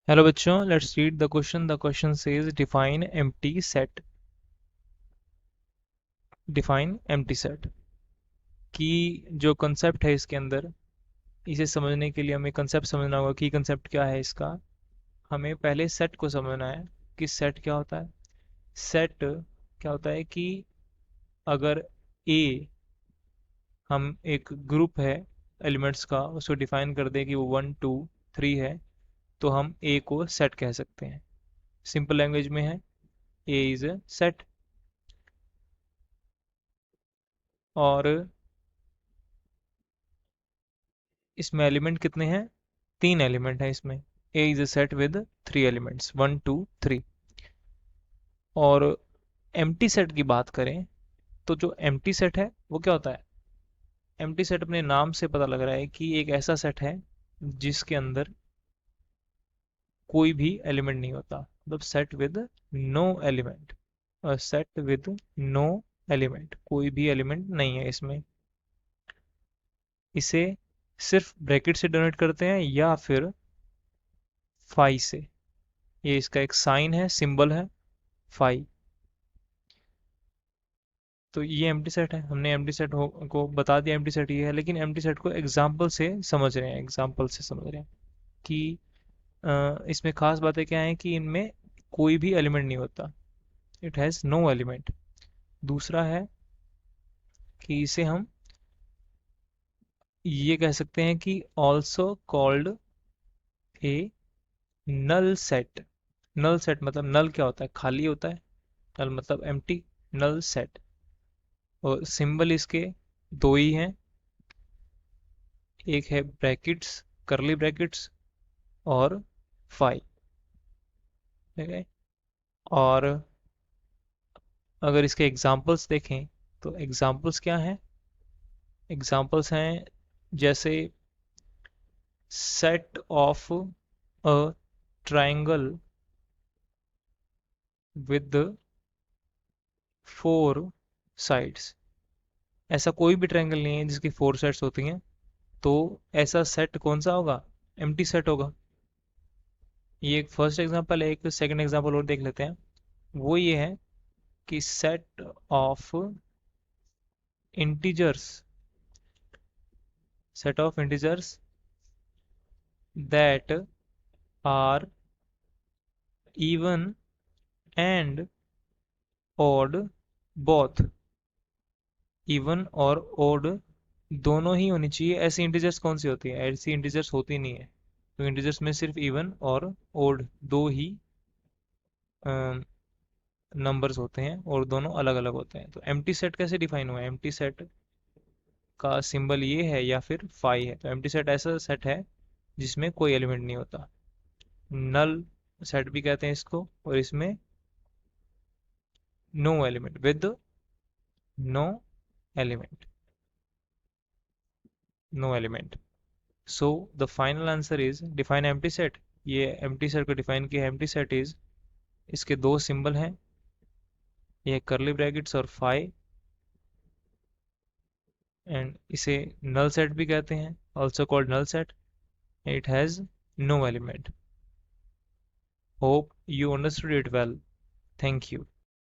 Hello बच्चों, let's read the question. The question says define empty set. Define empty set की जो concept है इसके अंदर, इसे समझने के लिए हमें कंसेप्ट समझना होगा कि कंसेप्ट क्या है इसका. हमें पहले सेट को समझना है कि सेट क्या होता है. सेट क्या होता है कि अगर ए, हम एक ग्रुप है एलिमेंट्स का, उसको डिफाइन कर दें कि वो 1 2 3 है, तो हम ए को सेट कह सकते हैं. सिंपल लैंग्वेज में है, ए इज ए सेट. और इसमें एलिमेंट कितने हैं? 3 एलिमेंट हैं इसमें. A is a set with 3 elements, 1 2 3. और एम्प्टी सेट की बात करें तो जो एम्प्टी सेट है वो क्या होता है? एम्प्टी सेट अपने नाम से पता लग रहा है कि एक ऐसा सेट है जिसके अंदर कोई भी एलिमेंट नहीं होता. मतलब सेट विद नो एलिमेंट. और सेट विद नो एलिमेंट, कोई भी एलिमेंट नहीं है इसमें. इसे सिर्फ ब्रैकेट से डिनोट करते हैं या फिर फाई से. ये इसका एक साइन है, सिंबल है, फाई. तो ये एम्प्टी सेट है. हमने एम्प्टी सेट को बता दिया एम्प्टी सेट ये है, लेकिन एम्प्टी सेट को एग्जाम्पल से समझ रहे हैं. एग्जाम्पल से समझ रहे हैं कि इसमें खास बातें क्या है कि इनमें कोई भी एलिमेंट नहीं होता. It has no element. दूसरा है कि इसे हम ये कह सकते हैं कि also called a null set. Null set मतलब नल क्या होता है? खाली होता है. नल मतलब एम्प्टी. Null set. और सिंबल इसके दो ही हैं. एक है ब्रैकेट्स, करली ब्रैकेट्स, और फाइव. ठीक है. और अगर इसके एग्जाम्पल्स देखें तो एग्जाम्पल्स क्या हैं? एग्जाम्पल्स हैं जैसे set of a triangle with 4 sides. ऐसा कोई भी ट्राइंगल नहीं है जिसकी 4 साइड्स होती हैं, तो ऐसा सेट कौन सा होगा? एम्प्टी सेट होगा. ये एक फर्स्ट एग्जांपल है. एक सेकंड एग्जांपल और देख लेते हैं. वो ये है कि set of integers, set of integers that are even and odd both. Even और ओड दोनों ही होनी चाहिए. ऐसी इंटीजर्स कौन सी होती है? ऐसी इंटीजर्स होती नहीं है. तो इंटीजर्स में सिर्फ इवन और ओड दो ही नंबर्स होते हैं, और दोनों अलग अलग होते हैं. तो एम्प्टी सेट कैसे डिफाइन हुआ है? एम्प्टी सेट का सिंबल ये है या फिर फाई है. तो एम्प्टी सेट ऐसा सेट है जिसमें कोई एलिमेंट नहीं होता. नल सेट भी कहते हैं इसको. और इसमें no element, with no element. No element. So the final answer is define empty set. ये एम्प्टी सेट को डिफाइन किया. एम्प्टी सेट इज, इसके दो सिंबल हैं, ये करली ब्रैकेट्स और फाई. एंड इसे नल सेट भी कहते हैं, also called null set. It has no element. Hope you understood it well. Thank you.